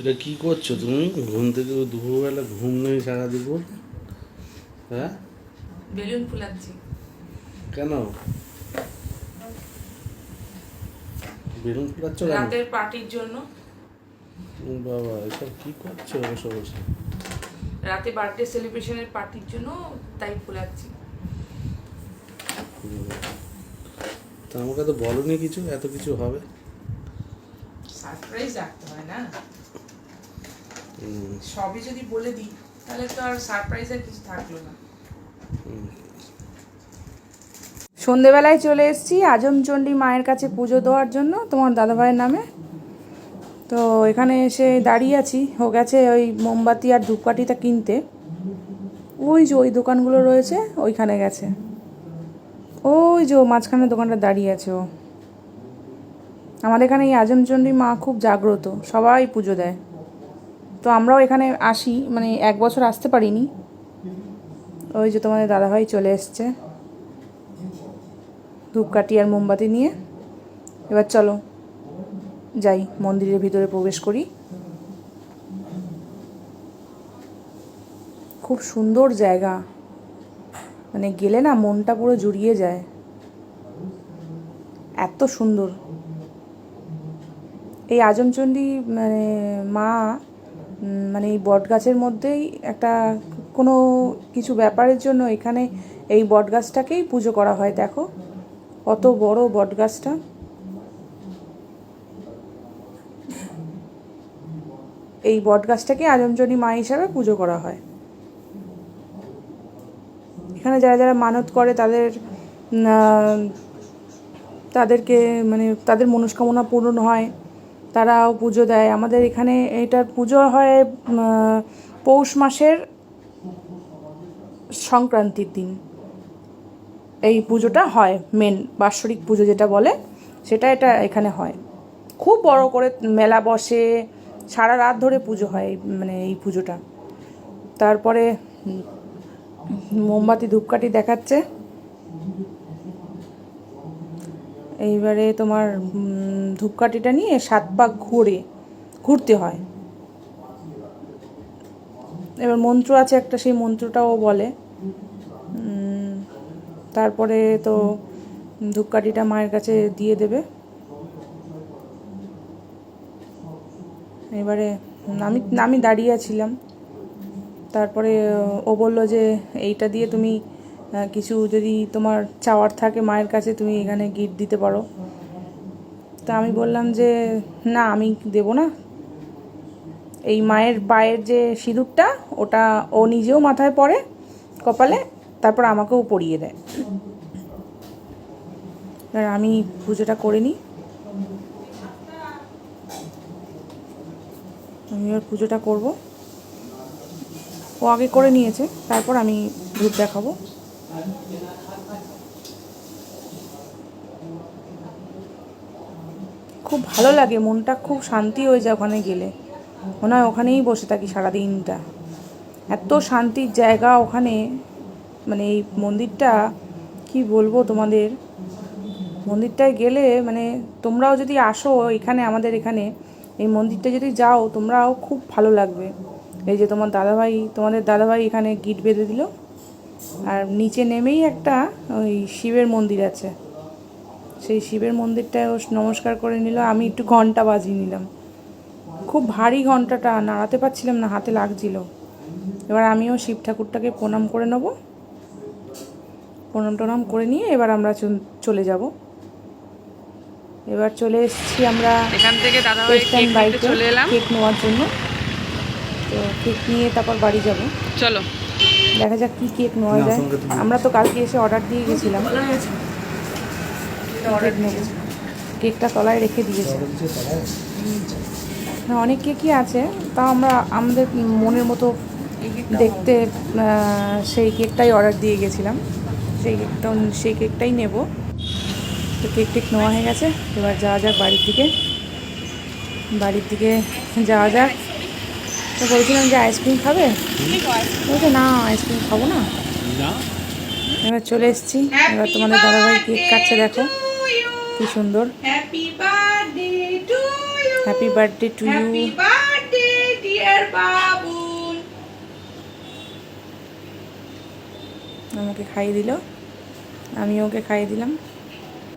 এটা কি করছো তুমি? ঘুম থেকে দুপুরবেলা ঘুম নেই সারা দুপুর? হ্যাঁ, বেলুন ফুলাচ্ছি। কেন বেলুন ফুলাচ্ছ কেন? রাতের পার্টির জন্য। বাবা, এসব কি করছো বসে বসে? রাতে বার্থডে সেলিব্রেশনের পার্টির জন্য তাই ফুলাচ্ছি। তা আমাকে তো বলোনি কিছু, এত কিছু হবে। সারপ্রাইজ রাখতে হয় না, সবই যদি বলে দিই তাহলে তো আর সারপ্রাইজের কিছু থাকলো না। সন্ধেবেলায় চলে এসেছি আজমচণ্ডী মায়ের কাছে পুজো দেওয়ার জন্য তোমার দাদাভাইয়ের নামে। তো এখানে এসে দাঁড়িয়ে আছি, ও গেছে ওই মোমবাতি আর ধূপকাঠিটা কিনতে। ওই যে ওই দোকানগুলো রয়েছে ওইখানে গেছে, ওই যে মাঝখানে দোকানটা দাঁড়িয়ে আছে ও। আমাদের এখানে এই আজমচণ্ডী মা খুব জাগ্রত, সবাই পুজো দেয়। তো আমরাও এখানে আসি, মানে এক বছর আসতে পারিনি। ওই যে তোমাদের দাদাভাই চলে এসছে ধূপকাঠি আর মোমবাতি নিয়ে। এবার চলো যাই, মন্দিরের ভিতরে প্রবেশ করি। খুব সুন্দর জায়গা, মানে গেলে না মনটা পুরো জুড়িয়ে যায়, এত সুন্দর। এই আজমচণ্ডী মানে মা, মানে এই বট গাছের মধ্যেই একটা কোনো কিছু ব্যাপারের জন্য এখানে এই বট গাছটাকেই পুজো করা হয়। দেখো কত বড় বট গাছটা। এই বট গাছটাকে আজমচণ্ডী মা হিসাবে পুজো করা হয়। এখানে যারা যারা মানত করে তাদেরকে মানে তাদের মনস্কামনা পূরণ হয়, তারাও পুজো দেয়। আমাদের এখানে এটার পুজো হয় পৌষ মাসের সংক্রান্তির দিন এই পুজোটা হয়। মেন বাৎসরিক পুজো যেটা বলে এটা এখানে হয়। খুব বড় করে মেলা বসে, সারা রাত ধরে পুজো হয় মানে এই পুজোটা। তারপরে মোমবাতি ধূপকাঠি দেখাচ্ছে। এইবারে তোমার ধূপকাঠিটা নিয়ে 7 পাক ঘুরতে হয়। এবার মন্ত্র আছে একটা, সেই মন্ত্রটাও বলে। তারপরে তো ধূপকাঠিটা মায়ের কাছে দিয়ে দেবে। এবারে আমি দাঁড়িয়ে ছিলাম। তারপরে ও বললো যে এইটা দিয়ে তুমি কিছু যদি তোমার চাওয়ার থাকে মায়ের কাছে তুমি এখানে গিফট দিতে পারো। তা আমি বললাম যে না, আমি দেবো না। এই মায়ের পায়ের যে সিঁদুরটা ওটা ও নিজেও মাথায় পরে কপালে, তারপর আমাকেও পরিয়ে দেয়। এবার আমি পুজোটা করে নিই। আমি এবার পুজোটা করব। ও আগে করে নিয়েছে, তারপর আমি ধূপ দেখাবো। খুব ভালো লাগে, মনটা খুব শান্তি হয়ে যায় ওখানে গেলে। মনে হয় ওখানেই বসে থাকি সারাদিনটা, এত শান্তির জায়গা ওখানে। মানে এই মন্দিরটা কি বলবো তোমাদের, মন্দিরটায় গেলে মানে তোমরাও যদি আসো এখানে, আমাদের এখানে এই মন্দিরটা যদি যাও তোমরাও খুব ভালো লাগবে। এই যে তোমাদের দাদাভাই এখানে গিট বেঁধে দিল। আর নিচে নেমেই একটা ওই শিবের মন্দির আছে, সেই শিবের মন্দিরটায় নমস্কার করে নিল। আমি একটু ঘন্টা বাজিয়ে নিলাম, খুব ভারী ঘন্টাটা, নাড়াতে পারছিলাম না, হাতে লাগছিল। এবার আমিও শিব ঠাকুরটাকে প্রণাম করে নেব। প্রণাম করে নিয়ে এবার আমরা চলে যাব। এবার চলে এসেছি আমরা এখান থেকে দাদাভাই কেক নিতে চলে এলাম। কেক নেওয়ার জন্য। তো কেক নিয়ে তারপর বাড়ি যাব। চলো দেখা যাক কি কেক নেওয়া যায়। আমরা তো কালকে এসে অর্ডার দিয়ে গেছিলাম, কেকটা তলায় রেখে দিয়েছে। হ্যাঁ, অনেক কেকই আছে, তাও আমরা আমাদের মনের মতো দেখতে সেই কেকটাই অর্ডার দিয়ে গেছিলাম। সেই কেকটাই নেব। তো কেক নেওয়া হয়ে গেছে, এবার যাওয়া যাক বাড়ির দিকে যাওয়া যাক। তো বলছিলাম যে আইসক্রিম খাবে, বলছে না আইসক্রিম খাবো না। এবার চলে এসেছি। এবার তোমাদের দাদাভাই কেক কাটছে, দেখো কি সুন্দর। Happy birthday to you. আমার বাবুন আমাকে খাইয়ে দিল, আমি ওকে খাইয়ে দিলাম।